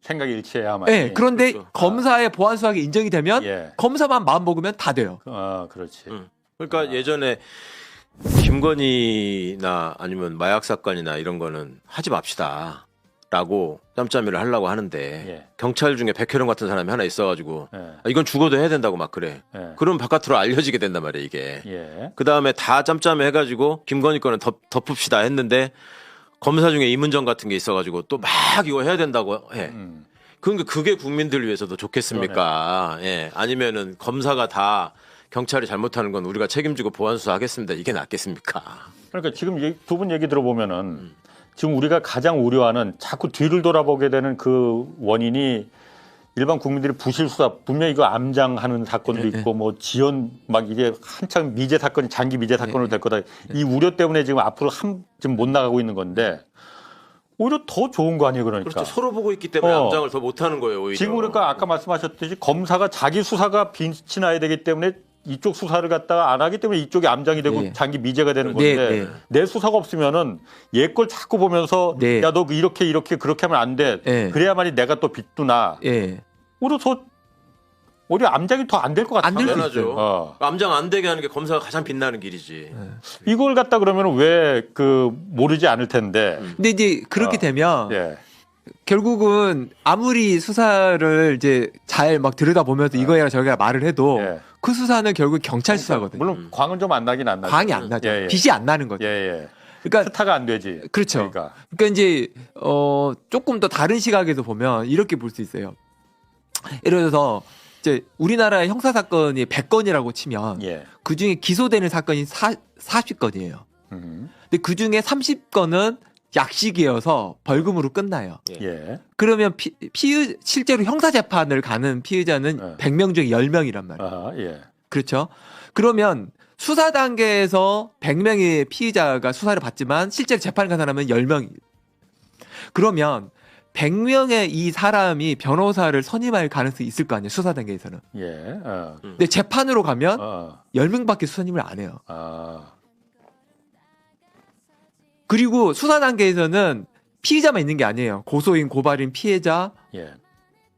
생각이 일치해야만. 네, 그런데 그렇죠. 검사의 보안 수사가 인정이 되면 예. 검사만 마음 먹으면 다 돼요. 그렇지. 그러니까 예전에 김건희나 아니면 마약 사건이나 이런 거는 하지 맙시다. 라고 짬짬이를 하려고 하는데 예. 경찰 중에 백혜령 같은 사람이 하나 있어가지고 예. 이건 죽어도 해야 된다고 막 그래. 예. 그럼 바깥으로 알려지게 된단 말이야 이게. 예. 그 다음에 다 짬짬이 해가지고 김건희 거는 덮읍시다 했는데 검사 중에 이문정 같은 게 있어가지고 또 막 이거 해야 된다고 해. 그러니까 그게 국민들 위해서도 좋겠습니까? 예. 아니면은 검사가 다 경찰이 잘못하는 건 우리가 책임지고 보안 수사하겠습니다. 이게 낫겠습니까? 그러니까 지금 두 분 얘기 들어보면은 지금 우리가 가장 우려하는 자꾸 뒤를 돌아보게 되는 그 원인이 일반 국민들이 부실 수사 분명히 이거 암장하는 사건도 있고 뭐 지연 막 이게 한창 미제 사건이 장기 미제 사건으로 될 거다. 이 우려 때문에 지금 앞으로 지금 못 나가고 있는 건데 오히려 더 좋은 거 아니에요, 그러니까. 그렇죠. 서로 보고 있기 때문에 암장을 더 못하는 거예요. 오히려. 지금 그러니까 아까 말씀하셨듯이 검사가 자기 수사가 빛이 나야 되기 때문에 이쪽 수사를 갖다가 안 하기 때문에 이쪽이 암장이 되고 네. 장기 미제가 되는 건데 네. 내 수사가 없으면은 얘 걸 자꾸 보면서 네. 야 너 이렇게 그렇게 하면 안 돼. 네. 그래야만이 내가 또 빚도나. 예. 오히려 암장이 더 안 될 것 같아. 안 될 수 당연하죠. 암장 안 되게 하는 게 검사가 가장 빛나는 길이지. 이걸 갖다 그러면 왜 모르지 않을 텐데. 근데 이제 그렇게 되면 예. 결국은 아무리 수사를 이제 잘 막 들여다보면서 이거야 저거야 말을 해도 예. 그 수사는 결국 경찰 수사거든요. 물론 광은 좀 안 나긴 안 나죠. 광이 안 나죠. 예, 예. 빛이 안 나는 거죠. 예, 예. 그러니까 스타가 안 되지. 그렇죠. 그러니까. 그러니까 이제 조금 더 다른 시각에서 보면 이렇게 볼 수 있어요. 예를 들어서 이제 우리나라의 형사 사건이 100건이라고 치면 예. 그 중에 기소되는 사건이 40건이에요. 음. 근데 그 중에 30건은 약식이어서 벌금으로 끝나요. 예. 그러면 실제로 형사 재판을 가는 피의자는 네. 100명 중에 10명이란 말이에요. 아, 예. 그렇죠? 그러면 수사 단계에서 100명의 피의자가 수사를 받지만 실제로 재판을 간 사람은 10명. 그러면 100명의 이 사람이 변호사를 선임할 가능성이 있을 거 아니에요. 수사 단계에서는. 예. 근데 재판으로 가면 어. 10명밖에 선임을 안 해요. 아. 그리고 수사 단계에서는 피의자만 있는 게 아니에요. 고소인, 고발인, 피해자, 예.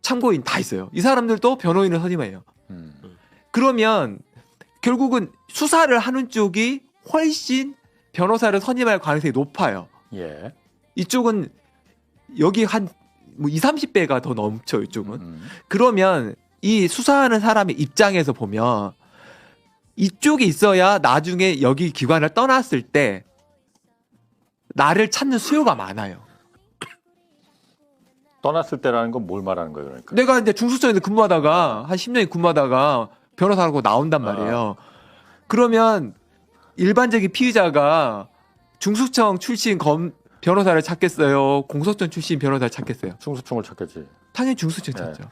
참고인 다 있어요. 이 사람들도 변호인을 선임해요. 음. 그러면 결국은 수사를 하는 쪽이 훨씬 변호사를 선임할 가능성이 높아요. 예. 이쪽은 여기 한 뭐 20, 30배가 더 넘죠, 이쪽은. 그러면 이 수사하는 사람의 입장에서 보면 이쪽이 있어야 나중에 여기 기관을 떠났을 때 나를 찾는 수요가 많아요. 떠났을 때라는 건 뭘 말하는 거예요, 그러니까? 내가 이제 중수청에서 근무하다가 한 10년이 근무하다가 변호사라고 나온단 말이에요. 그러면 일반적인 피의자가 중수청 출신 변호사를 찾겠어요? 공소청 출신 변호사를 찾겠어요? 중수청을 찾겠지. 당연히 중수청 찾죠.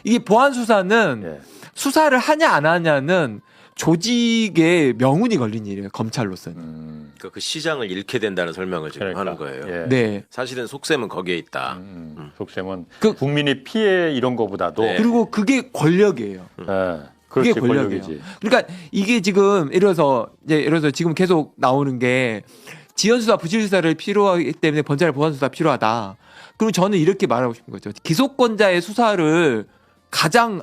이게 보안 수사는 예. 수사를 하냐 안 하냐는 조직의 명운이 걸린 일이에요. 검찰로서는. 그러니까 그 시장을 잃게 된다는 설명을 지금 그러니까. 하는 거예요. 예. 네. 사실은 속셈은 거기에 있다. 속셈은 그- 국민의 피해 이런 거보다도 네. 그리고 그게 권력이에요. 예. 그렇지, 그게 권력이에요. 권력이지. 그러니까 이게 지금 예를 들어서 지금 계속 나오는 게 지연 수사, 부실 수사를 필요하기 때문에 번자를 보안 수사 필요하다. 그럼 저는 이렇게 말하고 싶은 거죠. 기소권자의 수사를 가장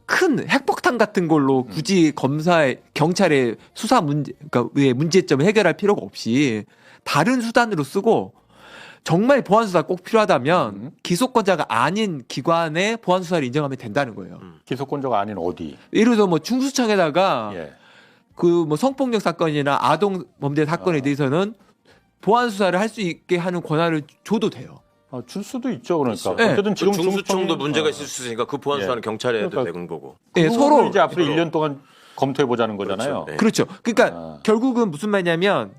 큰 핵폭탄 같은 걸로 굳이 경찰의 수사 문제점을 해결할 필요가 없이 다른 수단으로 쓰고 정말 보안 수사 꼭 필요하다면 기소권자가 아닌 기관의 보안 수사를 인정하면 된다는 거예요. 기소권자가 아닌 어디? 예를 들어 뭐 중수청에다가 예. 그 뭐 성폭력 사건이나 아동 범죄 사건에 대해서는 보안 수사를 할 수 있게 하는 권한을 줘도 돼요. 줄 수도 있죠, 그러니까. 네. 어쨌든 지금 중수청도 중수청이- 문제가 있을 수 있으니까 그 보안 수사는 경찰이 해도 그러니까 되는 거고. 예, 서로 이제 앞으로 1년 동안 검토해 보자는 거잖아요. 그렇죠. 네. 그렇죠. 그러니까 결국은 무슨 말이냐면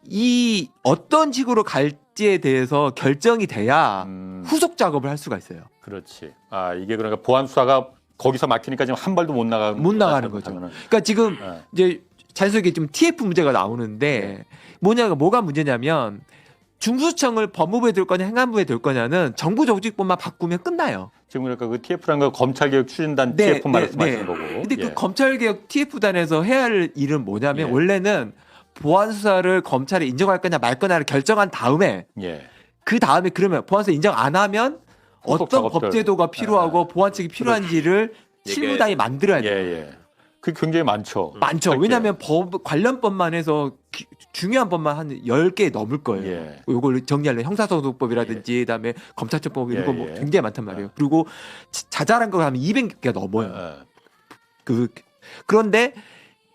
이 어떤 식으로 갈지에 대해서 결정이 돼야 후속 작업을 할 수가 있어요. 그렇지. 이게 그러니까 보안 수사가 거기서 막히니까 지금 한 발도 못 나가는 거죠. 잘못하면은. 그러니까 지금 네. 이제 자연스럽게 좀 TF 문제가 나오는데 뭐가 문제냐면 중수청을 법무부에 둘 거냐 행안부에 둘 거냐는 정부 조직법만 바꾸면 끝나요. 지금 그러니까 그 TF라는 거 검찰개혁 추진단 네, TF 말씀하시는 거고. 근데 예. 그 검찰개혁 TF단에서 해야 할 일은 뭐냐면 예. 원래는 보안 수사를 검찰이 인정할 거냐 말 거냐를 결정한 다음에 예. 그 다음에 그러면 보안 수사 인정 안 하면 후속 어떤 작업들. 법제도가 필요하고 보완책이 필요한지를 실무당이 만들어야 예, 돼요. 예. 그 굉장히 많죠. 많죠. 할게요. 왜냐하면 관련법만 해서 중요한 법만 한 10개 넘을 거예요. 예. 이걸 정리하려면 형사소송법이라든지 그다음에 검찰청법 이런 거 뭐 예. 굉장히 많단 말이에요. 그리고 자잘한 거 하면 200개가 넘어요. 그런데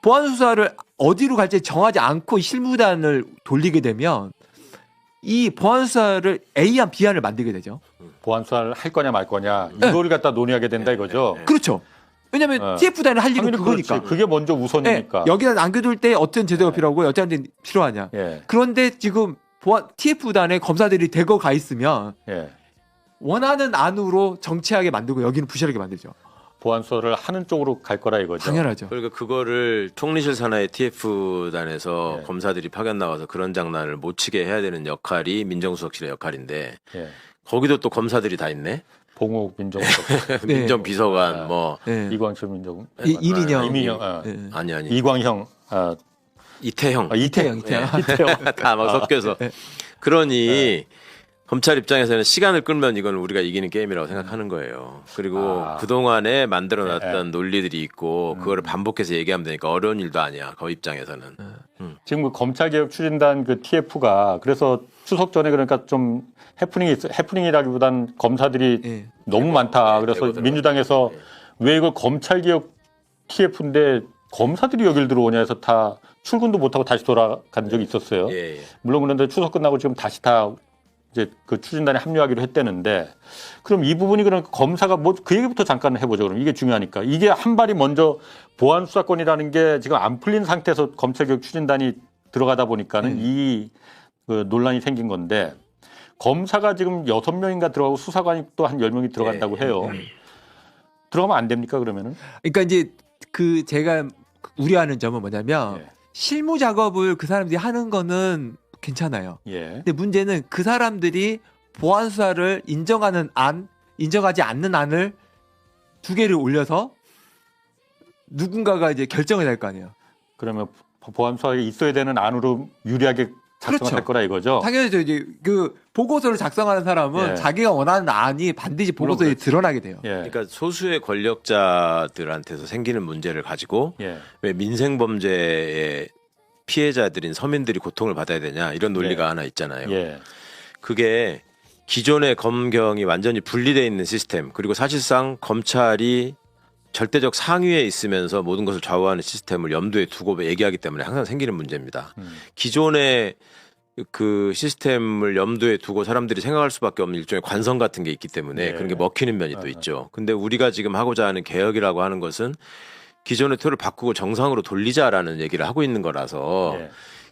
보안 수사를 어디로 갈지 정하지 않고 실무단을 돌리게 되면 이 보안 수사를 A안 B안을 만들게 되죠. 보안 수사를 할 거냐 말 거냐 이거를 갖다 논의하게 된다 이거죠. 그렇죠. 왜냐하면 TF단이 할 일은 당연히 그거니까. 그렇지. 그게 먼저 우선이니까. 여기다 남겨둘 때 어떤 제도가 필요하고 어떤 데 필요하냐. 예. 그런데 지금 TF단에 검사들이 대거 가 있으면 예. 원하는 안으로 정치하게 만들고 여기는 부실하게 만들죠. 보안 수사를 하는 쪽으로 갈 거라 이거죠. 당연하죠. 그러니까 그거를 통리실 산하의 TF단에서 예. 검사들이 파견 나와서 그런 장난을 못 치게 해야 되는 역할이 민정수석실의 역할인데 예. 거기도 또 검사들이 다 있네. 봉욱 민정수석, 네. 민정비서관 뭐 네. 이광철 민정, 이민영. 이민영, 네. 아니 이광형, 이태형 이태영. 다 막 섞여서 네. 그러니 검찰 입장에서는 시간을 끌면 이건 우리가 이기는 게임이라고 생각하는 거예요. 그리고 그동안에 만들어놨던 논리들이 있고 그거를 반복해서 얘기하면 되니까 어려운 일도 아니야. 그 입장에서는. 지금 그 검찰개혁 추진단 그 TF가 그래서 추석 전에 그러니까 좀 해프닝이라기보단 검사들이 예. 너무 많다. 그래서 대거 민주당에서 왜 이걸 검찰개혁 TF인데 검사들이 여길 들어오냐 해서 다 출근도 못하고 다시 돌아간 적이 있었어요. 예, 예. 물론 그런데 추석 끝나고 지금 다시 다 이제 그 추진단에 합류하기로 했다는데 그럼 이 부분이 그럼 검사가 뭐 그 얘기부터 잠깐 해보죠. 그럼 이게 중요하니까 이게 한 발이 먼저 보안 수사권이라는 게 지금 안 풀린 상태에서 검찰개혁 추진단이 들어가다 보니까는 이 그 논란이 생긴 건데 검사가 지금 6명인가 들어가고 수사관이 또 한 10명이 들어간다고 해요. 들어가면 안 됩니까 그러면은? 그러니까 이제 그 제가 우려하는 점은 뭐냐면 예. 실무 작업을 그 사람들이 하는 거는 괜찮아요. 예. 근데 문제는 그 사람들이 보안 수사를 인정하는 안, 인정하지 않는 안을 2개를 올려서 누군가가 이제 결정을 할 거 아니에요. 그러면 보안 수사에 있어야 되는 안으로 유리하게 작성할 그렇죠. 거라 이거죠. 당연히죠. 이제 그 보고서를 작성하는 사람은 예. 자기가 원하는 안이 반드시 보고서에 그렇지. 드러나게 돼요. 예. 그러니까 소수의 권력자들한테서 생기는 문제를 가지고 예. 왜 민생 범죄의 피해자들인 서민들이 고통을 받아야 되냐 이런 논리가 예. 하나 있잖아요. 예. 그게 기존의 검경이 완전히 분리되어 있는 시스템 그리고 사실상 검찰이 절대적 상위에 있으면서 모든 것을 좌우하는 시스템을 염두에 두고 얘기하기 때문에 항상 생기는 문제입니다. 기존의 그 시스템을 염두에 두고 사람들이 생각할 수밖에 없는 일종의 관성 같은 게 있기 때문에 예. 그런 게 먹히는 면이 또 있죠. 근데 우리가 지금 하고자 하는 개혁이라고 하는 것은 기존의 틀을 바꾸고 정상으로 돌리자라는 얘기를 하고 있는 거라서 예.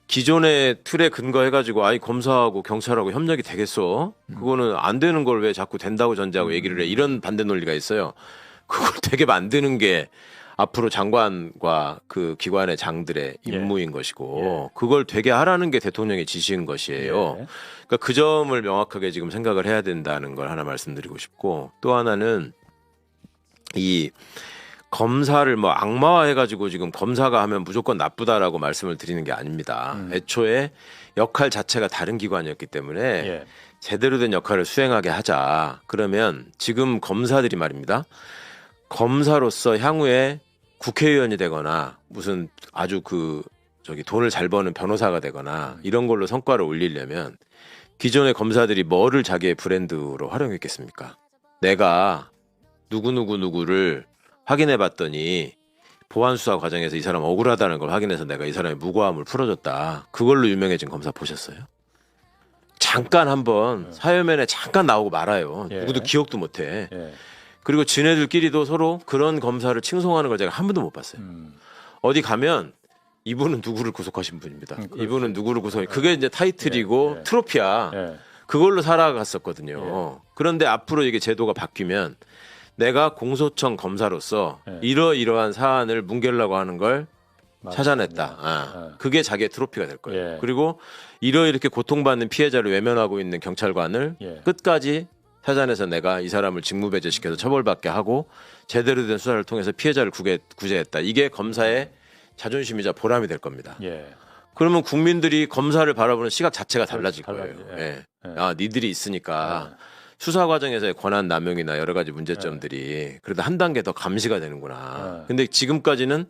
기존의 틀에 근거해가지고 아이 검사하고 경찰하고 협력이 되겠어? 그거는 안 되는 걸 왜 자꾸 된다고 전제하고 얘기를 해? 이런 반대 논리가 있어요. 그걸 되게 만드는 게 앞으로 장관과 그 기관의 장들의 임무인 것이고 그걸 되게 하라는 게 대통령의 지시인 것이에요. 예. 그러니까 그 점을 명확하게 지금 생각을 해야 된다는 걸 하나 말씀드리고 싶고 또 하나는 이 검사를 뭐 악마화해가지고 지금 검사가 하면 무조건 나쁘다라고 말씀을 드리는 게 아닙니다. 애초에 역할 자체가 다른 기관이었기 때문에 예. 제대로 된 역할을 수행하게 하자. 그러면 지금 검사들이 말입니다. 검사로서 향후에 국회의원이 되거나 무슨 아주 돈을 잘 버는 변호사가 되거나 이런 걸로 성과를 올리려면 기존의 검사들이 뭐를 자기의 브랜드로 활용했겠습니까? 내가 누구를 확인해 봤더니 보안 수사 과정에서 이 사람 억울하다는 걸 확인해서 내가 이 사람의 무고함을 풀어줬다. 그걸로 유명해진 검사 보셨어요? 잠깐 한번 사회면에 잠깐 나오고 말아요. 예. 누구도 기억도 못해. 예. 그리고 지네들끼리도 서로 그런 검사를 칭송하는 걸 제가 한 번도 못 봤어요. 어디 가면 이분은 누구를 구속하신 분입니다. 이분은 누구를 구속해. 그게 이제 타이틀이고 예. 트로피야. 예. 그걸로 살아갔었거든요. 그런데 앞으로 이게 제도가 바뀌면 내가 공소청 검사로서 이러이러한 사안을 뭉개려고 하는 걸 찾아냈다. 그게 자기의 트로피가 될 거예요. 예. 그리고 이렇게 고통받는 피해자를 외면하고 있는 경찰관을 예. 끝까지 찾아내서 내가 이 사람을 직무배제시켜서 처벌받게 하고 제대로 된 수사를 통해서 피해자를 구제했다. 이게 검사의 자존심이자 보람이 될 겁니다. 예. 그러면 국민들이 검사를 바라보는 시각 자체가 달라질 거예요. 달라지죠. 예. 예. 아, 니들이 있으니까 수사 과정에서의 권한 남용이나 여러 가지 문제점들이 그래도 한 단계 더 감시가 되는구나. 근데 지금까지는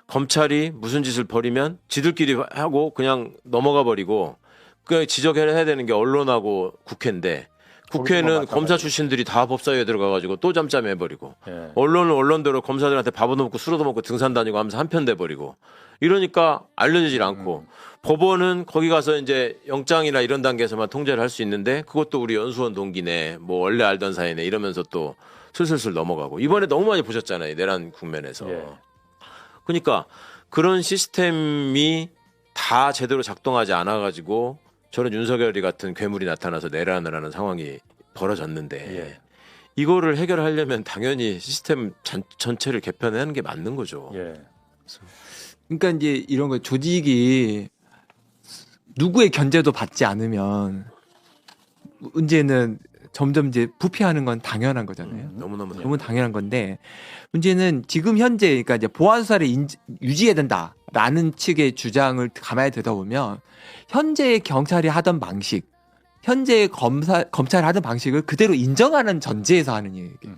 검찰이 무슨 짓을 벌이면 지들끼리 하고 그냥 넘어가 버리고 그 지적해야 되는 게 언론하고 국회인데 국회는 검사 출신들이 다 법사위에 들어가가지고 또 잠잠해버리고 예. 언론은 언론대로 검사들한테 밥도 먹고 술도 먹고 등산 다니고 하면서 한편 돼버리고 이러니까 알려지질 않고 법원은 거기 가서 이제 영장이나 이런 단계에서만 통제를 할 수 있는데 그것도 우리 연수원 동기네 뭐 원래 알던 사이네 이러면서 또 슬슬슬 넘어가고 이번에 너무 많이 보셨잖아요 내란 국면에서 예. 그러니까 그런 시스템이 다 제대로 작동하지 않아가지고 저는 윤석열이 같은 괴물이 나타나서 내란을 하는 상황이 벌어졌는데 예. 이거를 해결하려면 당연히 시스템 전체를 개편하는 게 맞는 거죠. 예. 그러니까 이제 이런 거 조직이 누구의 견제도 받지 않으면 문제는 점점 이제 부패하는 건 당연한 거잖아요. 너무너무 너무 당연한 건데 문제는 지금 현재 그러니까 이제 보안 수사를 유지해야 된다라는 측의 주장을 가만히 들여다보면 현재 경찰이 하던 방식, 현재 검찰이 하던 방식을 그대로 인정하는 전제에서 하는 얘기예요.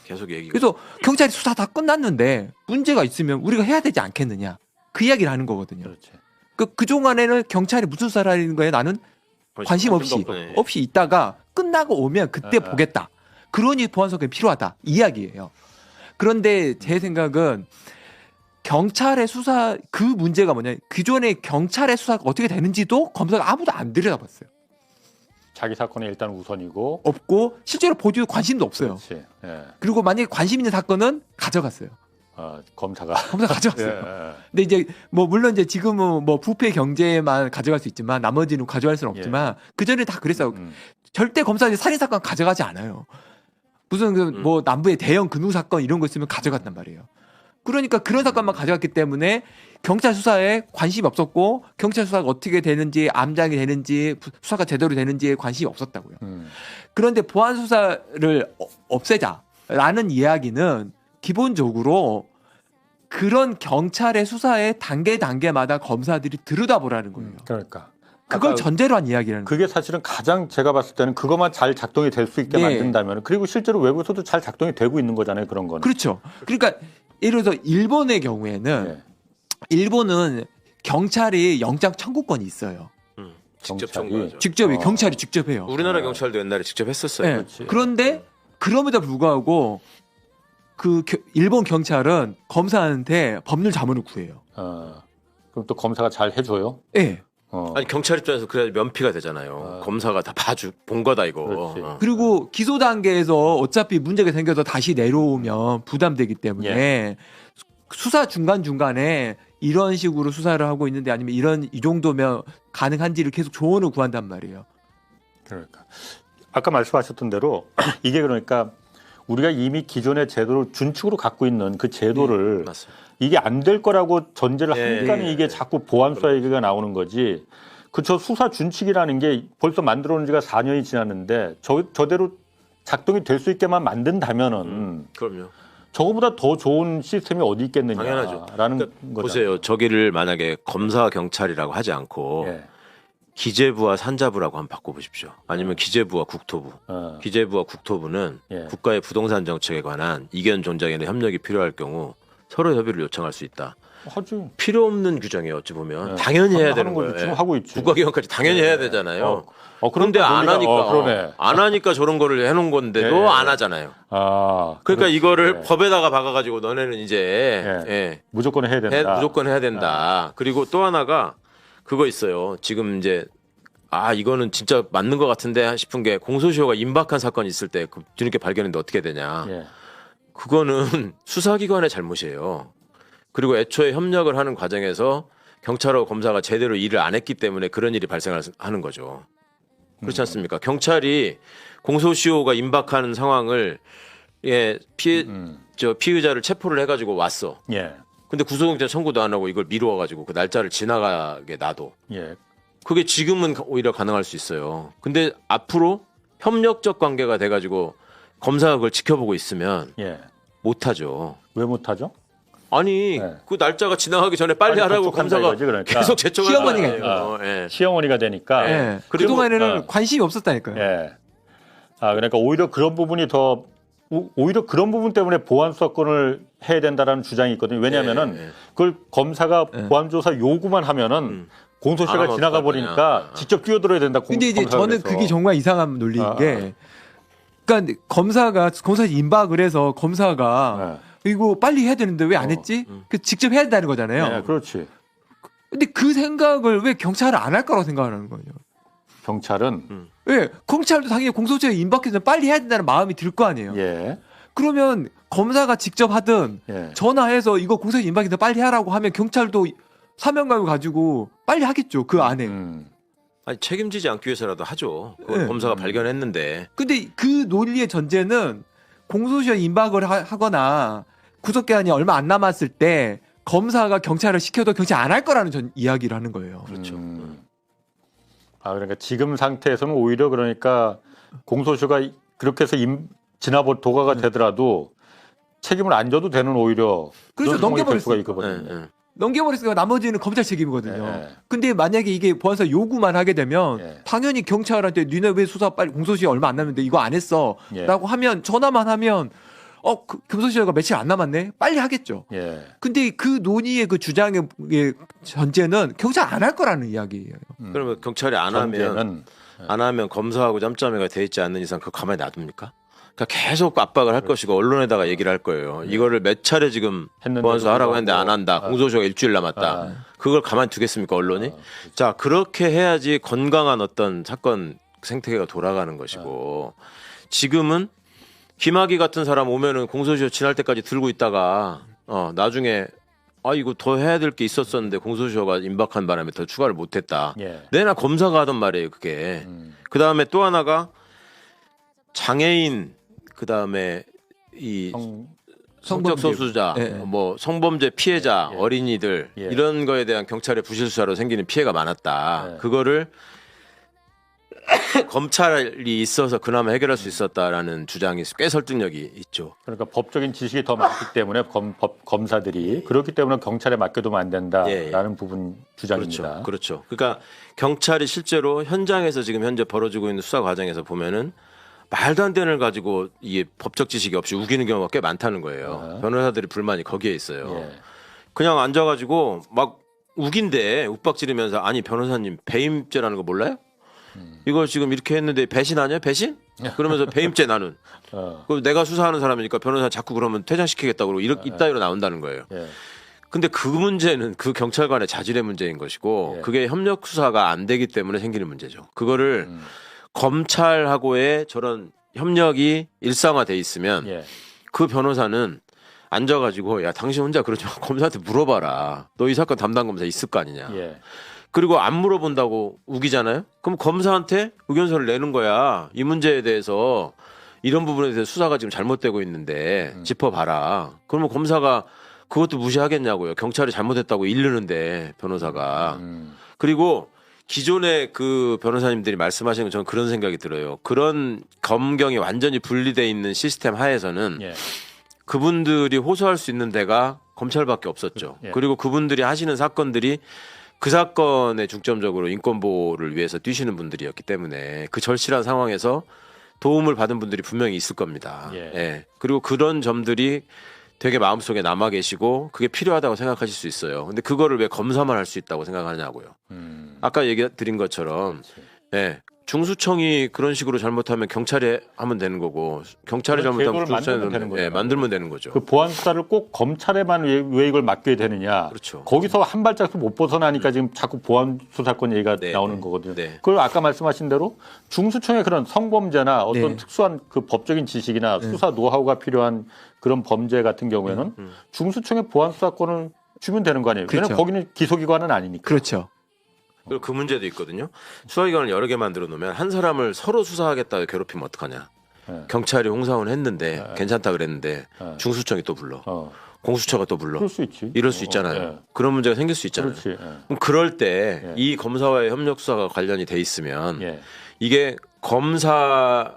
계속 얘기. 그래서 경찰이 수사 다 끝났는데 문제가 있으면 우리가 해야 되지 않겠느냐 그 이야기를 하는 거거든요. 그렇지. 그동안에는 경찰이 무슨 수사를 하는 거에 나는 관심 없이 있다가 끝나고 오면 그때 보겠다. 그러니 보안수사가 필요하다. 이 이야기예요. 그런데 제 생각은 경찰의 수사 그 문제가 뭐냐. 기존의 경찰의 수사가 어떻게 되는지도 검사가 아무도 안 들여다봤어요. 자기 사건이 일단 우선이고 없고 실제로 보도 관심도 없어요. 그렇지. 예. 그리고 만약에 관심 있는 사건은 가져갔어요. 검사가 검사 가져갔어요. 예. 근데 이제 뭐 물론 이제 지금은 뭐 부패 경제만 가져갈 수 있지만 나머지는 가져갈 수는 없지만 그 전에 다 그랬어요. 절대 검사들이 살인 사건 가져가지 않아요. 무슨 그 뭐 남부의 대형 금융 사건 이런 거 있으면 가져갔단 말이에요. 그러니까 그런 사건만 가져갔기 때문에 경찰 수사에 관심이 없었고 경찰 수사가 어떻게 되는지 암장이 되는지 수사가 제대로 되는지에 관심이 없었다고요. 그런데 보안 수사를 없애자라는 이야기는 기본적으로 그런 경찰의 수사의 단계마다 검사들이 들여다보라는 거예요. 그러니까 그걸 전제로 한 이야기라는 거예요. 그게 사실은 가장 제가 봤을 때는 그것만 잘 작동이 될 수 있게 네. 만든다면 그리고 실제로 외국에서도 잘 작동이 되고 있는 거잖아요. 그런 거는. 그렇죠. 그러니까 예를 들어서 일본의 경우에는 예. 일본은 경찰이 영장 청구권이 있어요. 직접 경찰이. 청구하죠. 직접이 경찰이 직접 해요. 우리나라 경찰도 옛날에 직접 했었어요. 네. 그렇지. 그런데 그럼에도 불구하고 일본 경찰은 검사한테 법률 자문을 구해요. 그럼 또 검사가 잘 해줘요. 네. 아니 경찰 입장에서 그래야 면피가 되잖아요. 검사가 다 본 거다 이거. 그렇지. 그리고 기소 단계에서 어차피 문제가 생겨서 다시 내려오면 부담되기 때문에 수사 중간중간에 이런 식으로 수사를 하고 있는데 아니면 이 정도면 가능한지를 계속 조언을 구한단 말이에요. 그러니까 아까 말씀하셨던 대로 이게 그러니까 우리가 이미 기존의 제도를 준축으로 갖고 있는 그 제도를 맞습니다. 이게 안 될 거라고 전제를 하니까 예. 이게 자꾸 보안수사 얘기가 나오는 거지. 그저 수사 준칙이라는 게 벌써 만들어 놓은 지가 4년이 지났는데 저대로 작동이 될 수 있게만 만든다면은 그럼요. 저거보다 더 좋은 시스템이 어디 있겠느냐라는 당연하죠. 거죠. 보세요. 저기를 만약에 검사 경찰이라고 하지 않고 예. 기재부와 산자부라고 한번 바꿔보십시오. 아니면 기재부와 국토부. 기재부와 국토부는 예. 국가의 부동산 정책에 관한 이견 존중이나 협력이 필요할 경우 서로 협의를 요청할 수 있다. 하지. 필요 없는 규정이에요. 어찌 보면 예. 당연히 해야 하는 되는 거지. 거예요. 지금 예. 하고 있지. 국가기관까지 당연히 해야 되잖아요. 그런데 그러니까 안 하니까 그러네. 안 하니까 저런 거를 해놓은 건데도 예. 안 하잖아요. 그러니까 그렇지. 이거를 예. 법에다가 박아가지고 너네는 이제 예. 무조건 해야 된다. 무조건 해야 된다. 그리고 또 하나가 그거 있어요. 지금 이제 이거는 진짜 맞는 것 같은데 싶은 게 공소시효가 임박한 사건이 있을 때 그 뒤늦게 발견했는데 어떻게 되냐. 예. 그거는 수사기관의 잘못이에요. 그리고 애초에 협력을 하는 과정에서 경찰하고 검사가 제대로 일을 안 했기 때문에 그런 일이 발생하는 거죠. 그렇지 않습니까? 경찰이 공소시효가 임박하는 상황을 피의자를 체포를 해가지고 왔어. 예. 근데 구속영장 청구도 안 하고 이걸 미루어가지고 그 날짜를 지나가게 놔둬. 예. 그게 지금은 오히려 가능할 수 있어요. 근데 앞으로 협력적 관계가 돼가지고 검사가 그걸 지켜보고 있으면 예. 못하죠. 왜 못하죠? 아니 네. 그 날짜가 지나가기 전에 빨리 하라고 접촉한다 검사가 이거지, 그러니까. 계속 제청을 시어머니가 하잖아요. 예. 시어머니가 되니까. 예. 그리고- 그동안에는 관심이 없었다니까요. 예. 그러니까 오히려 그런 부분이 오히려 그런 부분 때문에 보안 수사권을 해야 된다라는 주장이 있거든요. 왜냐하면은 예. 그걸 검사가 예. 보안 조사 요구만 하면은 공소시효가 안 지나가 하면 버리니까 어떡하냐. 직접 뛰어들어야 된다. 근데 이제 검사가 저는 그래서. 그게 정말 이상한 논리인 게, 그러니까 검사가 임박을 해서 검사가 이거 빨리 해야 되는데 왜 안 했지? 그 직접 해야 된다는 거잖아요. 네, 그렇지. 근데 그 생각을 왜 경찰은 안 할 거라고 생각하는 거예요? 경찰은 왜 검찰도 당연히 공소시효에 임박해서 빨리 해야 된다는 마음이 들 거 아니에요. 예, 그러면 검사가 직접 하든 예. 전화해서 이거 공소시효 임박해서 빨리 하라고 하면 경찰도 사명감을 가지고 빨리 하겠죠. 그 안에. 아니 책임지지 않기 위해서라도 하죠. 그걸 네. 검사가 발견했는데 근데 그 논리의 전제는 공소시효 임박을 하거나 구속기한이 얼마 안 남았을 때 검사가 경찰을 시켜도 경찰 안 할 거라는 이야기를 하는 거예요. 그렇죠. 그러니까 지금 상태에서는 오히려 그러니까 공소시효가 그렇게 해서 도과가 되더라도 책임을 안 져도 되는 오히려 그렇죠. 그런 상황이 될 수가 넘겨버렸으니까. 있거든요. 예. 넘겨버렸으니까 나머지는 검찰 책임이거든요. 예. 근데 만약에 이게 보안사 요구만 하게 되면 예. 당연히 경찰한테 니네 왜 수사 빨리 공소시효 얼마 안 남는데 이거 안 했어 예. 라고 하면 전화만 하면 공소시효가 며칠 안 남았네 빨리 하겠죠. 예. 근데 그 논의의 그 주장의 전제는 경찰 안 할 거라는 이야기예요. 그러면 경찰이 안 하면 검사하고 짬짬이가 돼 있지 않는 이상 그거 가만히 놔둡니까? 그러니까 계속 압박을 할 것이고 언론에다가 얘기를 할 거예요. 이거를 몇 차례 지금 했는데도 보안수 하라고 했는데 안 불구하고. 한다. 공소시효가 일주일 남았다. 그걸 가만히 두겠습니까 언론이? 자 그렇게 해야지 건강한 어떤 사건 생태계가 돌아가는 것이고 지금은 김학의 같은 사람 오면은 공소시효 지날 때까지 들고 있다가 나중에 이거 더 해야 될 게 있었었는데 공소시효가 임박한 바람에 더 추가를 못했다. 예. 내나 검사가 하던 말이에요 그게. 그 다음에 또 하나가 장애인 그 다음에 이 성적 소수자, 예. 뭐 성범죄 피해자, 예. 어린이들 예. 이런 거에 대한 경찰의 부실수사로 생기는 피해가 많았다. 예. 그거를 검찰이 있어서 그나마 해결할 수 있었다라는 주장이 꽤 설득력이 있죠. 그러니까 법적인 지식이 더 많기 때문에 검사들이 그렇기 때문에 경찰에 맡겨두면 안 된다라는 부분 주장입니다. 그렇죠. 그러니까 경찰이 실제로 현장에서 지금 현재 벌어지고 있는 수사 과정에서 보면은 말도 안 되는 걸 가지고 이게 법적 지식이 없이 우기는 경우가 꽤 많다는 거예요. 변호사들이 불만이 거기에 있어요. 예. 그냥 앉아가지고 막 우긴데 욱박지르면서 아니 변호사님 배임죄라는 거 몰라요? 이걸 지금 이렇게 했는데 배신 아니야? 배신? 그러면서 배임죄 나는. 그 내가 수사하는 사람이니까 변호사 자꾸 그러면 퇴장시키겠다고 그러고 이따위로 나온다는 거예요. 예. 근데 그 문제는 그 경찰관의 자질의 문제인 것이고 예. 그게 협력 수사가 안 되기 때문에 생기는 문제죠. 그거를 검찰하고의 저런 협력이 일상화돼 있으면 예. 그 변호사는 앉아가지고 야 당신 혼자 그러지 마 검사한테 물어봐라. 너 이 사건 담당 검사 있을 거 아니냐. 예. 그리고 안 물어본다고 우기잖아요. 그럼 검사한테 의견서를 내는 거야. 이 문제에 대해서 이런 부분에 대해서 수사가 지금 잘못되고 있는데 짚어봐라. 그러면 검사가 그것도 무시하겠냐고요. 경찰이 잘못했다고 이르는데 변호사가. 그리고 기존에 그 변호사님들이 말씀하시는 건 저는 그런 생각이 들어요. 그런 검경이 완전히 분리돼 있는 시스템 하에서는 예. 그분들이 호소할 수 있는 데가 검찰밖에 없었죠. 예. 그리고 그분들이 하시는 사건들이 그 사건에 중점적으로 인권보호를 위해서 뛰시는 분들이었기 때문에 그 절실한 상황에서 도움을 받은 분들이 분명히 있을 겁니다. 예. 예. 그리고 그런 점들이 되게 마음속에 남아 계시고 그게 필요하다고 생각하실 수 있어요. 근데 그거를 왜 검사만 할 수 있다고 생각하냐고요. 아까 얘기 드린 것처럼 예. 중수청이 그런 식으로 잘못하면 경찰이 하면 되는 거고 경찰이 잘못하면 제도를 중수청이 만들면 되는 거죠. 만들면 되는 거죠. 그 보안 수사를 꼭 검찰에만 왜 이걸 맡겨야 되느냐. 그렇죠. 거기서 한 발짝도 못 벗어나니까 지금 자꾸 보안 수사권 얘기가 네, 나오는 네. 거거든요. 네. 그걸 아까 말씀하신 대로 중수청의 그런 성범죄나 어떤 네. 특수한 그 법적인 지식이나 수사 노하우가 필요한 그런 범죄 같은 경우에는 중수청의 보안 수사권을 주면 되는 거 아니에요. 그렇죠. 왜냐하면 거기는 기소기관은 아니니까. 그렇죠. 그리고 그 문제도 있거든요. 수사기관을 여러 개 만들어 놓으면 한 사람을 서로 수사하겠다고 괴롭히면 어떡하냐. 네. 경찰이 홍사원 했는데 괜찮다 그랬는데 네. 중수청이 또 불러. 어. 공수처가 또 불러. 그럴 수 있지. 이럴 수 있잖아요. 예. 그런 문제가 생길 수 있잖아요. 그렇지. 예. 그럼 그럴 때 예. 이 검사와의 협력 수사가 관련이 돼 있으면 예. 이게 검사의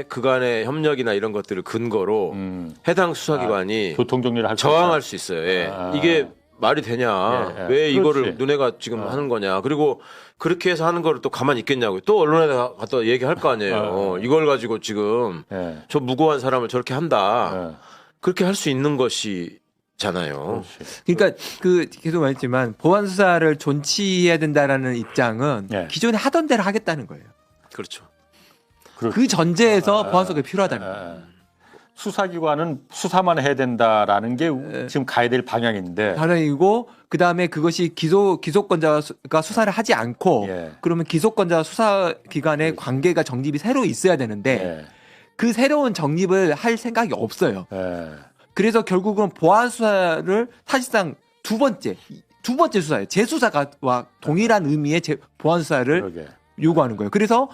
그간의 협력이나 이런 것들을 근거로 해당 수사기관이 교통 정리를 할 저항할 수 있어요. 예. 아. 이게 말이 되냐? 예, 예. 왜 이거를 그렇지. 너네가 지금 하는 거냐? 그리고 그렇게 해서 하는 거를 또 가만히 있겠냐고 또 언론에 갖다 얘기할 거 아니에요. 이걸 가지고 지금 예. 저 무고한 사람을 저렇게 한다. 예. 그렇게 할 수 있는 것이잖아요. 그렇지. 그러니까 그 계속 말했지만 보안 수사를 존치해야 된다라는 입장은 예. 기존에 하던 대로 하겠다는 거예요. 그렇죠. 그 전제에서 보안 수사가 필요하다는 거예요. 예. 수사기관은 수사만 해야 된다라는 게 지금 가야 될 방향인데. 다른이고 그다음에 그것이 기소권자가 수사를 하지 않고 예. 그러면 기소권자와 수사기관의 관계가 정립이 새로 있어야 되는데 예. 그 새로운 정립을 할 생각이 없어요. 예. 그래서 결국은 보안 수사를 사실상 두 번째 수사예요. 재수사와 동일한 의미의 보안 수사를 그러게. 요구하는 거예요. 그래서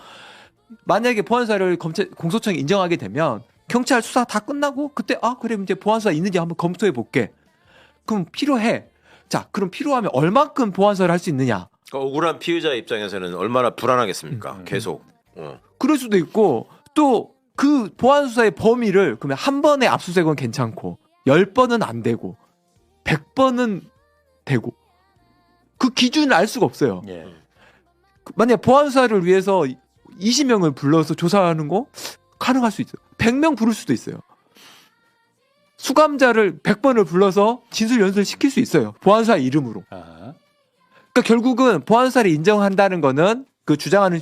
만약에 보안 수사를 공소청이 인정하게 되면 경찰 수사 다 끝나고 그때 그래 이제 보안 수사 있는지 한번 검토해 볼게. 그럼 필요해. 자, 그럼 필요하면 얼만큼 보안 수사를 할 수 있느냐? 그러니까 억울한 피의자 입장에서는 얼마나 불안하겠습니까? 계속. 그럴 수도 있고 또 그 보안 수사의 범위를 그러면 한 번의 압수수색은 괜찮고 10번은 안 되고 100번은 되고 그 기준을 알 수가 없어요. 예. 만약 보안 수사를 위해서 20명을 불러서 조사하는 거 가능할 수 있어요. 100명 부를 수도 있어요. 수감자를 100번을 불러서 진술 연수를 시킬 수 있어요. 보안 수사 이름으로. 아. 그러니까 결국은 보안 수사를 인정한다는 거는 그 주장하는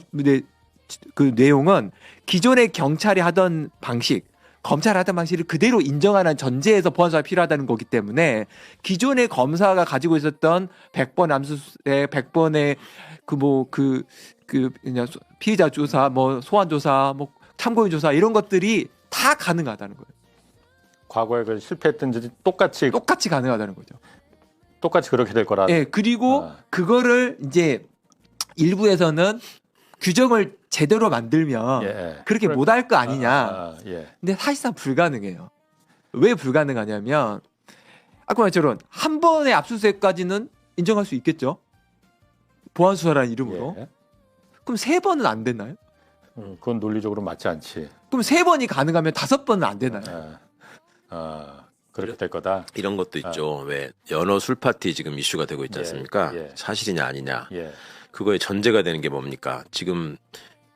그 내용은 기존의 경찰이 하던 방식, 검찰이 하던 방식을 그대로 인정하는 전제에서 보안 수사가 필요하다는 거기 때문에 기존의 검사가 가지고 있었던 100번 암수수색, 100번의 그냥 피의자 조사, 뭐 소환 조사, 뭐 참고인 조사 이런 것들이 다 가능하다는 거예요. 과거에 그 실패했든지 똑같이 가능하다는 거죠. 똑같이 그렇게 될 거라. 예, 그리고 그거를 이제 일부에서는 규정을 제대로 만들면 예. 그렇게 못할 거 아니냐. 예. 근데 사실상 불가능해요. 왜 불가능하냐면 아까 말처럼 한 번의 압수수색까지는 인정할 수 있겠죠. 보안 수사라는 이름으로. 예. 그럼 3번은 안 되나요? 그건 논리적으로 맞지 않지. 그럼 3번이 가능하면 5번은 안 되나요? 그렇게 될 거다. 이런 것도 있죠. 왜 연어 술 파티 지금 이슈가 되고 있지 예, 않습니까? 예. 사실이냐 아니냐. 예. 그거의 전제가 되는 게 뭡니까? 지금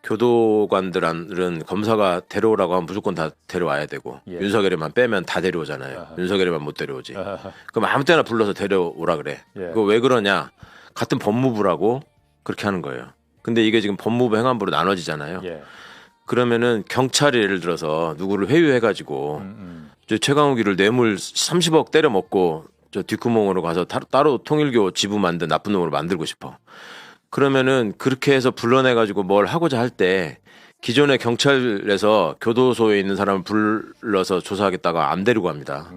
교도관들은 검사가 데려오라고 하면 무조건 다 데려와야 되고 예. 윤석열이만 빼면 다 데려오잖아요. 아하. 윤석열이만 못 데려오지. 아하. 그럼 아무 때나 불러서 데려오라 그래. 예. 그거 왜 그러냐? 같은 법무부라고 그렇게 하는 거예요. 근데 이게 지금 법무부 행안부로 나눠지잖아요. 예. 그러면은 경찰이 예를 들어서 누구를 회유해가지고 저 최강욱이를 뇌물 30억 때려 먹고 저 뒷구멍으로 가서 따로 통일교 지부 만든 나쁜 놈으로 만들고 싶어. 그러면은 그렇게 해서 불러내가지고 뭘 하고자 할 때 기존의 경찰에서 교도소에 있는 사람을 불러서 조사하겠다가 안 데리고 갑니다.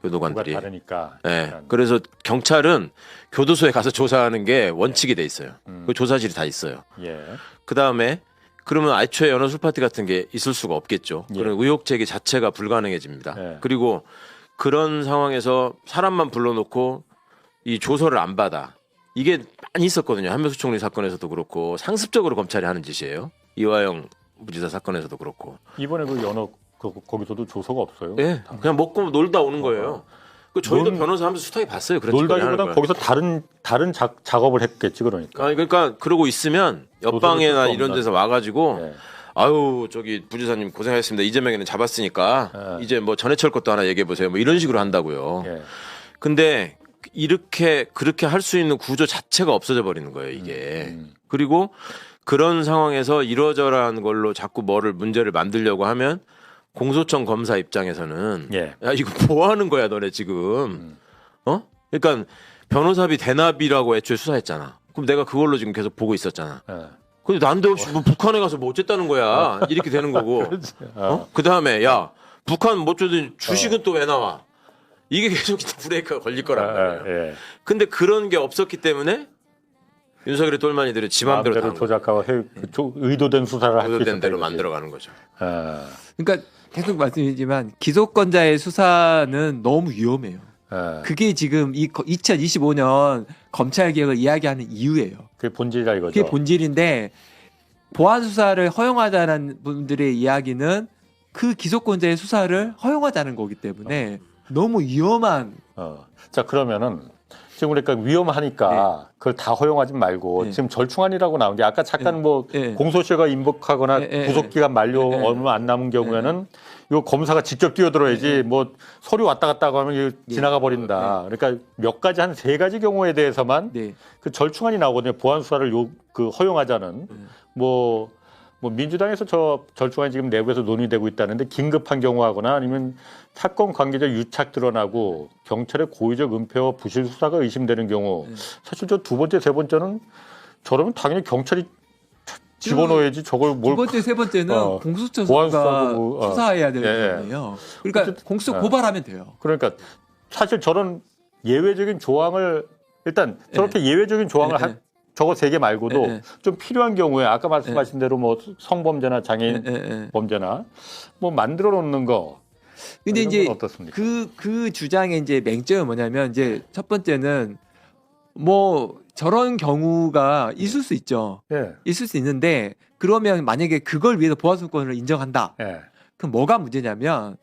교도관들이. 뭐가 다르니까. 예. 그래서 경찰은 교도소에 가서 조사하는 게 원칙이 돼 있어요. 그 조사실이 다 있어요. 예. 그 다음에 그러면 애초에 연어 술 파티 같은 게 있을 수가 없겠죠. 예. 그런 의혹 제기 자체가 불가능해집니다. 예. 그리고 그런 상황에서 사람만 불러놓고 이 조서를 안 받아. 이게 많이 있었거든요. 한명수 총리 사건에서도 그렇고 상습적으로 검찰이 하는 짓이에요. 이화영 부지사 사건에서도 그렇고. 이번에 그 연어 거기서도 조서가 없어요. 예. 그냥 먹고 놀다 오는 거예요. 그 저희도 변호사 하면서 수탁해 봤어요. 그런 짓거리 하는 놀다기보다 걸. 거기서 다른 작업을 했겠지 그러니까. 아니 그러니까 그러고 있으면 옆방이나 조서를 이런 데서 와가지고 예. 아유 저기 부지사님 고생하셨습니다. 이재명이는 잡았으니까 예. 이제 뭐 전해철 것도 하나 얘기해 보세요. 뭐 이런 식으로 한다고요. 예. 근데 그렇게 할 수 있는 구조 자체가 없어져 버리는 거예요. 이게. 그리고 그런 상황에서 이러저러한 걸로 자꾸 문제를 만들려고 하면 공소청 검사 입장에서는 예. 야 이거 뭐 하는 거야 너네 지금 그러니까 변호사비 대납이라고 애초에 수사했잖아. 그럼 내가 그걸로 지금 계속 보고 있었잖아. 예. 근데 난데없이 뭐 북한에 가서 뭐 어쨌다는 거야 이렇게 되는 거고 그 다음에 야 북한 뭐 어쩌든 주식은 또 왜 나와 이게 계속 브레이크가 걸릴 거란 말이에요. 예. 근데 그런 게 없었기 때문에 윤석열의 똘마니들이 지 맘대로 마음대로 조작하고 의도된 수사를 할 수 의도된 있었다 대로 이거지. 만들어가는 거죠. 예. 그러니까 계속 말씀드리지만 기소권자의 수사는 너무 위험해요. 예. 그게 지금 이 2025년 검찰 개혁을 이야기하는 이유예요. 그게 본질이다 이거죠. 그게 본질인데 보안 수사를 허용하자는 분들의 이야기는 그 기소권자의 수사를 허용하자는 거기 때문에 너무 위험한. 자 그러면은 지금 그러니까 위험하니까 그걸 다 허용하지 말고 지금 절충안이라고 나온 게 아까 잠깐 뭐 공소시효가 임박하거나 구속기간 만료 얼마 안 남은 경우에는 이거 검사가 직접 뛰어들어야지 뭐 서류 왔다 갔다 하면 이거 지나가 버린다. 그러니까 몇 가지 한 3가지 경우에 대해서만 그 절충안이 나오거든요. 보안 수사를 그 허용하자는 뭐 민주당에서 저 절충안이 지금 내부에서 논의되고 있다는데 긴급한 경우하거나 아니면 사건 관계자 유착 드러나고 경찰의 고의적 은폐와 부실 수사가 의심되는 경우 사실 저 2번째, 3번째는 저러면 당연히 경찰이 집어넣어야지 저걸 뭘 2번째, 3번째는 공수처가 보안수사하고, 수사해야 되는 거예요. 그러니까 공수처 고발하면 돼요. 그러니까 사실 저런 예외적인 조항을 일단 저렇게 예외적인 조항을 저거 3개 말고도 좀 필요한 경우에 아까 말씀하신 대로 뭐 성범죄나 장애인 범죄나 뭐 만들어 놓는 거. 근데 이제 어떻습니까? 그 주장의 이제 맹점은 뭐냐면 이제 첫 번째는 뭐 저런 경우가 있을 수 있죠. 있을 수 있는데 그러면 만약에 그걸 위해서 보안수사권을 인정한다. 그럼 뭐가 문제냐면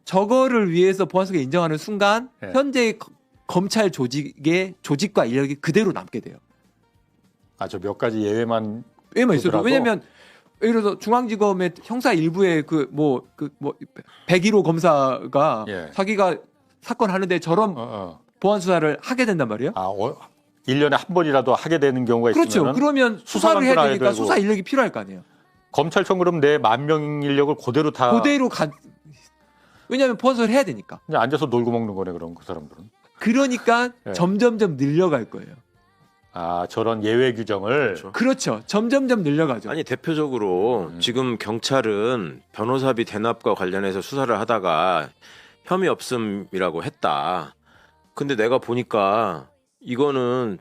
저거를 위해서 보안수사권 인정하는 순간 현재 검찰 조직의 조직과 인력이 그대로 남게 돼요. 저 몇 가지 예외만 있어도 왜냐면 예를 들어서 중앙지검의 형사 일부의 그 101호 검사가 자기가 사건 하는데 저런 보안 수사를 하게 된단 말이에요. 1년에 한 번이라도 하게 되는 경우가 그렇죠. 있으면 그러면 수사를 해야 되니까 수사 인력이 필요할 거 아니에요. 검찰청 그럼 내 10,000명 인력을 그대로 왜냐하면 보안 수사를 해야 되니까. 그냥 앉아서 놀고 먹는 거네 그럼 그 사람들은. 그러니까 점점점 늘려갈 거예요. 저런 예외 규정을 그렇죠. 점점점 늘려가죠. 아니 대표적으로 지금 경찰은 변호사비 대납과 관련해서 수사를 하다가 혐의 없음이라고 했다. 근데 내가 보니까 이거는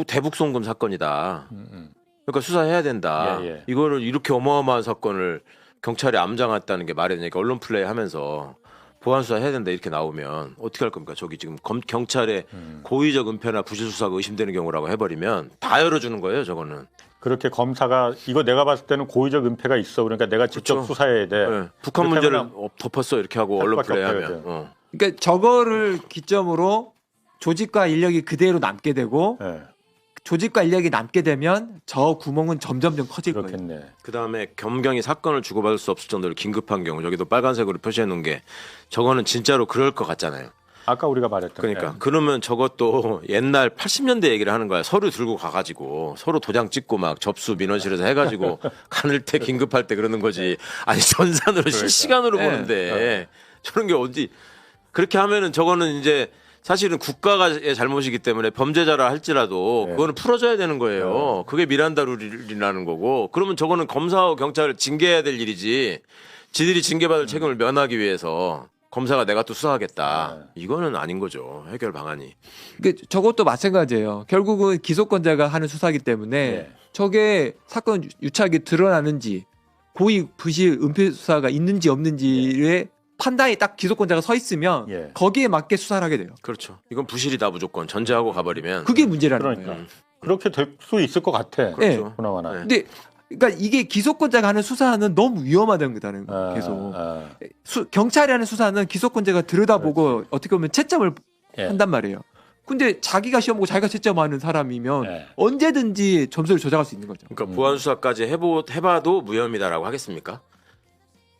대북송금 사건이다. 그러니까 수사해야 된다. 이거를 이렇게 어마어마한 사건을 경찰이 암장했다는 게 말이 되니까 언론 플레이 하면서 보안 수사 해야 된다 이렇게 나오면 어떻게 할 겁니까? 저기 지금 경찰의 고의적 은폐나 부실 수사가 의심되는 경우라고 해버리면 다 열어주는 거예요. 저거는. 그렇게 검사가 이거 내가 봤을 때는 고의적 은폐가 있어. 그러니까 내가 직접 수사해야 돼. 북한 문제를 덮었어 이렇게 하고 언론 플레이하면. 그러니까 저거를 기점으로 조직과 인력이 그대로 남게 되고 조직과 인력이 남게 되면 저 구멍은 점점점 커질 거예요. 그다음에 겸경이 사건을 주고받을 수 없을 정도로 긴급한 경우 저기도 빨간색으로 표시해 놓은 게 저거는 진짜로 그럴 것 같잖아요. 아까 우리가 말했던 그러니까 그러면 저것도 옛날 80년대 얘기를 하는 거야. 서류 들고 가가지고 서로 도장 찍고 막 접수 민원실에서 해가지고 가늘 때 긴급할 때 그러는 거지. 아니 전산으로 실시간으로 보는데 저런 게 어디 그렇게 하면은 저거는 이제 사실은 국가의 잘못이기 때문에 범죄자라 할지라도 그거는 풀어줘야 되는 거예요. 그게 미란다 룰이라는 거고. 그러면 저거는 검사와 경찰을 징계해야 될 일이지. 지들이 징계받을 책임을 면하기 위해서 검사가 내가 또 수사하겠다. 이거는 아닌 거죠. 해결 방안이. 그러니까 저것도 마찬가지예요. 결국은 기소권자가 하는 수사이기 때문에 저게 사건 유착이 드러나는지 고의 부실 은폐 수사가 있는지 없는지의 판단이 딱 기소권자가 서 있으면 거기에 맞게 수사를 하게 돼요. 그렇죠. 이건 부실이다 무조건 전제하고 가버리면 그게 문제라는 거예요. 그렇게 될 수 있을 것 같아. 그렇죠. 그나마나. 근데 그러니까 이게 기소권자가 하는 수사는 너무 위험하다는 거다는 계속. 경찰이 하는 수사는 기소권자가 들여다보고 어떻게 보면 채점을 한단 말이에요. 근데 자기가 시험 보고 자기가 채점하는 사람이면 언제든지 점수를 조작할 수 있는 거죠. 그러니까 보안 수사까지 해봐도 무혐의다라고 하겠습니까?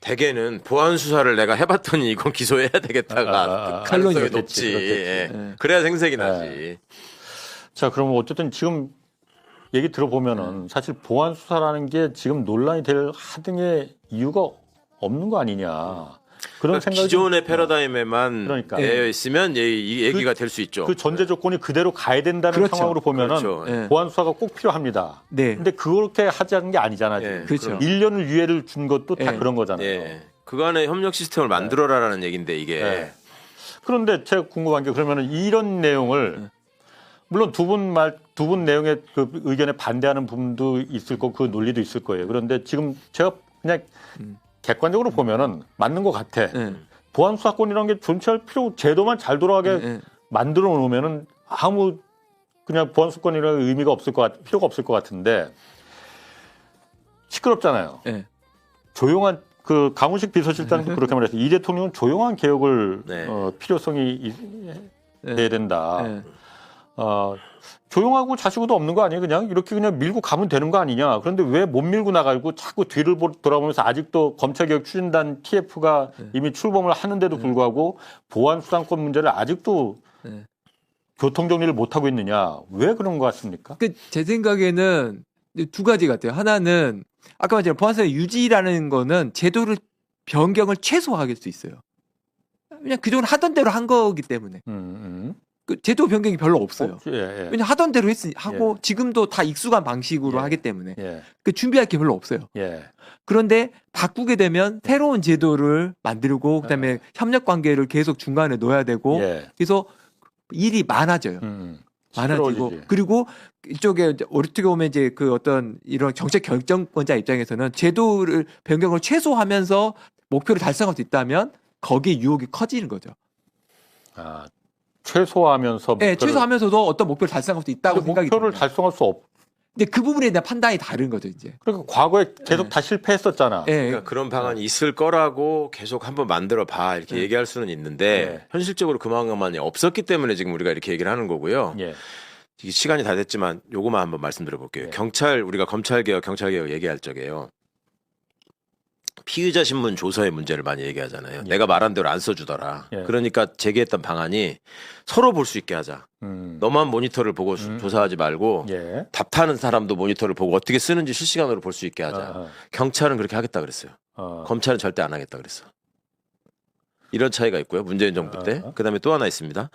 대개는 보안 수사를 내가 해봤더니 이건 기소해야 되겠다가 가능성이 높지. 그래야 생색이 나지. 자, 그러면 어쨌든 지금 얘기 들어보면은 사실 보안 수사라는 게 지금 논란이 될 하등의 이유가 없는 거 아니냐. 그런 그러니까 생각이 기존의 패러다임에만 되어 있으면 이 얘기가 될 수 있죠. 그 전제 조건이 그대로 가야 된다는 상황으로 보면은 보안 수사가 꼭 필요합니다. 근데 그렇게 하자는 게 아니잖아요. 그렇죠. 1년을 유예를 준 것도 다 그런 거잖아요. 그간의 협력 시스템을 만들어라라는 얘기인데 이게. 그런데 제가 궁금한 게 그러면은 이런 내용을 물론 두 분 내용에 그 의견에 반대하는 부분도 있을 거고 그 논리도 있을 거예요. 그런데 지금 제가 그냥 객관적으로 보면은 맞는 것 같아. 보안 수사권이라는 게 존재할 제도만 잘 돌아가게 만들어 놓으면은 아무 그냥 보안 수사권이라는 의미가 없을 필요가 없을 것 같은데 시끄럽잖아요. 조용한 그 강훈식 비서실장도 그렇게 말했어요. 이 대통령은 조용한 개혁을 필요성이 돼야 된다. 조용하고 자시고도 없는 거 아니에요? 그냥 이렇게 그냥 밀고 가면 되는 거 아니냐? 그런데 왜 못 밀고 나가고 자꾸 뒤를 돌아보면서 아직도 검찰개혁 추진단 TF가 이미 출범을 하는데도 불구하고 보안 수사권 문제를 아직도 네. 교통 정리를 못 하고 있느냐? 왜 그런 것 같습니까? 제 생각에는 두 가지 같아요. 하나는 아까 말했지만 보안사의 유지라는 거는 제도를 변경을 최소화할 수 있어요. 그냥 그동안 하던 대로 한 거기 때문에 그 제도 변경이 별로 없어요. 예. 왜냐 하던 대로 하고 지금도 다 익숙한 방식으로 예. 하기 때문에 예. 그 준비할 게 별로 없어요. 예. 그런데 바꾸게 되면 새로운 제도를 만들고 그다음에 협력 관계를 계속 중간에 넣어야 되고 예. 그래서 일이 많아져요. 많아지고 시끄러워지지. 그리고 이쪽에 이제 어떻게 보면 이제 그 어떤 이런 정책 결정권자 입장에서는 제도를 변경을 최소화하면서 목표를 달성할 수 있다면 거기에 유혹이 커지는 거죠. 최소화하면서 네, 최소화하면서도 어떤 목표를 달성할 수 있다고 생각이 목표를 듭니다. 달성할 수 없. 근데 그 부분에 대한 판단이 다른 거죠, 이제. 그러니까 과거에 계속 다 실패했었잖아. 예. 그러니까 그런 방안이 있을 거라고 계속 한번 만들어 봐 이렇게 얘기할 수는 있는데 현실적으로 그 방안이 없었기 때문에 지금 우리가 이렇게 얘기를 하는 거고요. 예. 이게 시간이 다 됐지만 요거만 한번 말씀드려 볼게요. 예. 우리가 경찰개혁 얘기할 적에요. 피의자 신문 조서의 문제를 많이 얘기하잖아요. 예. 내가 말한 대로 안 써주더라. 예. 그러니까 제기했던 방안이 서로 볼 수 있게 하자. 너만 모니터를 보고 조사하지 말고 예. 답하는 사람도 모니터를 보고 어떻게 쓰는지 실시간으로 볼 수 있게 하자. 경찰은 그렇게 하겠다 그랬어요. 검찰은 절대 안 하겠다 그랬어. 이런 차이가 있고요. 문재인 정부 때. 그다음에 또 하나 있습니다.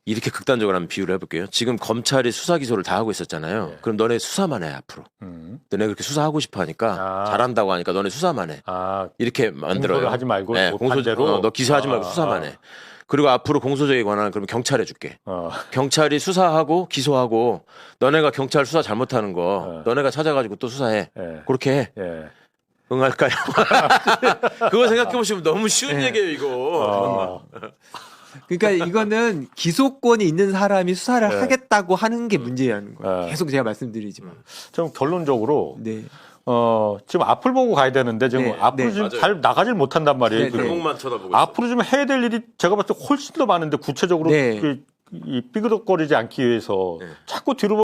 이렇게 극단적으로 한번 비유를 해볼게요. 지금 검찰이 수사 기소를 다 하고 있었잖아요. 예. 그럼 너네 수사만 해 앞으로. 너네 그렇게 수사하고 싶어 하니까 잘한다고 하니까 너네 수사만 해. 이렇게 만들어요. 공소를 하지 말고 네, 반대로 너 기소하지 말고 수사만 해. 그리고 앞으로 공소제에 관한 그러면 경찰 해줄게. 경찰이 수사하고 기소하고 너네가 경찰 수사 잘못하는 거 너네가 찾아가지고 또 수사해. 그렇게 해. 예. 응할까요? 그거 생각해 보시면 너무 쉬운 얘기예요 이거. 그러니까 이거는 기소권이 있는 사람이 수사를 네. 하겠다고 하는 게 문제라는 거예요. 네. 계속 제가 말씀드리지만. 좀 결론적으로 네. 지금 앞을 보고 가야 되는데 지금 네, 앞으로 네. 지금 맞아요. 잘 나가질 못한단 말이에요. 네, 지금. 네. 골목만 쳐다보고 있어. 앞으로 좀 해야 될 일이 제가 봤을 때 훨씬 더 많은데 구체적으로 네. 이 삐그덕거리지 않기 위해서 네. 자꾸 뒤로